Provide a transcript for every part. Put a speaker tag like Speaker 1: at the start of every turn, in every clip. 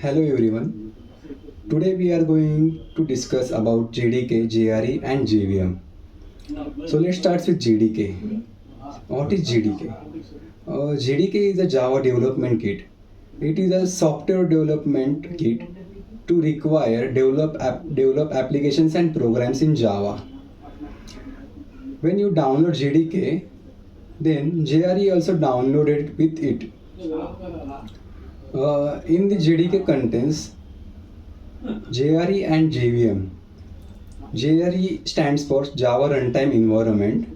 Speaker 1: Hello everyone. Today we are going to discuss about JDK, JRE and JVM. So let's start with JDK. What is JDK? JDK is a Java development kit. It is a software development kit to develop applications and programs in Java. When you download JDK, then JRE also downloaded with it. In the JDK contains JRE and JVM. JRE stands for Java Runtime Environment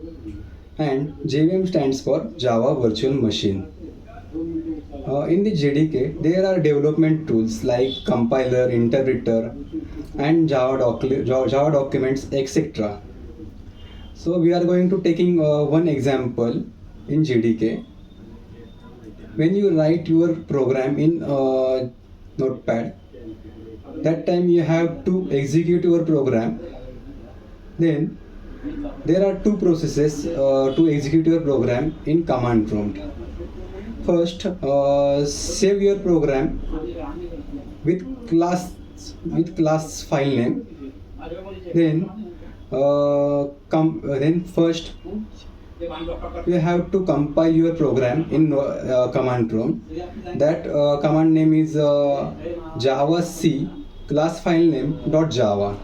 Speaker 1: and JVM stands for Java Virtual Machine. In the JDK, there are development tools like compiler, interpreter, and Java documents, etc. So we are going to taking one example in JDK. When you write your program in Notepad, that time you have to execute your program. Then there are two processes to execute your program in command prompt. First, save your program with class file name. Then first you have to compile your program in command prompt. That command name is java c class file name .java.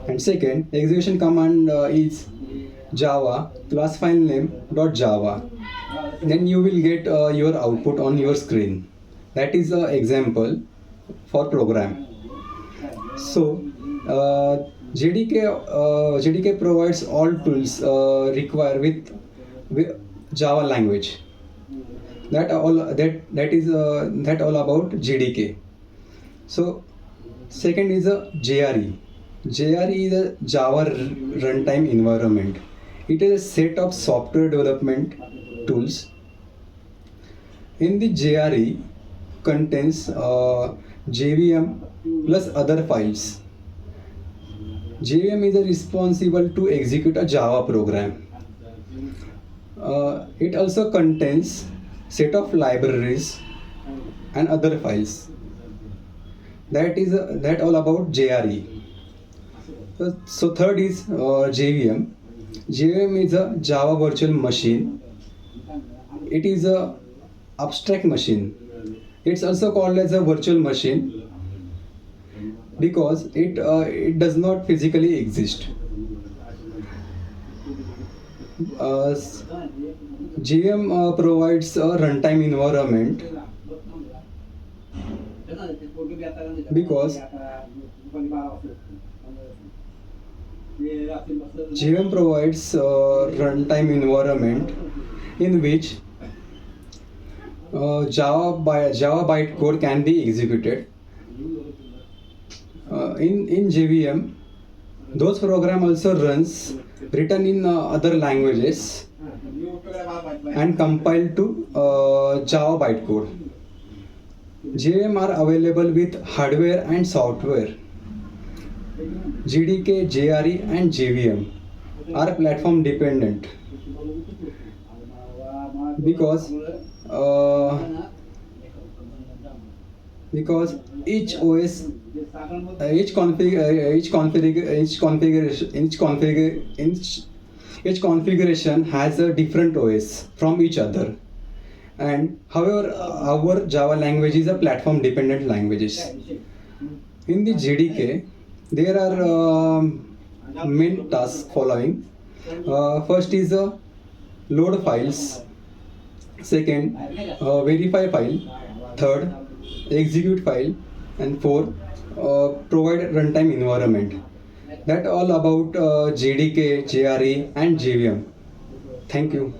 Speaker 1: And second, execution command is java class file name .java. Then you will get your output on your screen. That is an example for program. So JDK provides all tools required with Java language. That all about JDK. So second is a JRE. JRE is a Java runtime environment. It is a set of software development tools. In the JRE contains JVM plus other files. JVM is responsible to execute a Java program. It also contains set of libraries and other files. That all about JRE. So third is JVM. JVM is a Java virtual machine. It is a abstract machine. It's also called as a virtual machine because it does not physically exist. JVM provides a runtime environment because JVM provides runtime environment in which Java bytecode can be executed. In JVM, those program also runs written in other languages and compiled to Java bytecode. JVM are available with hardware and software. JDK, JRE and JVM are platform dependent because each OS, each configuration has a different OS from each other. And however, our Java language is a platform dependent languages. In the JDK, there are main tasks following. First is load files. Second, verify file. Third, execute file. And fourth, provide runtime environment. That all about JDK, JRE and JVM. Thank you.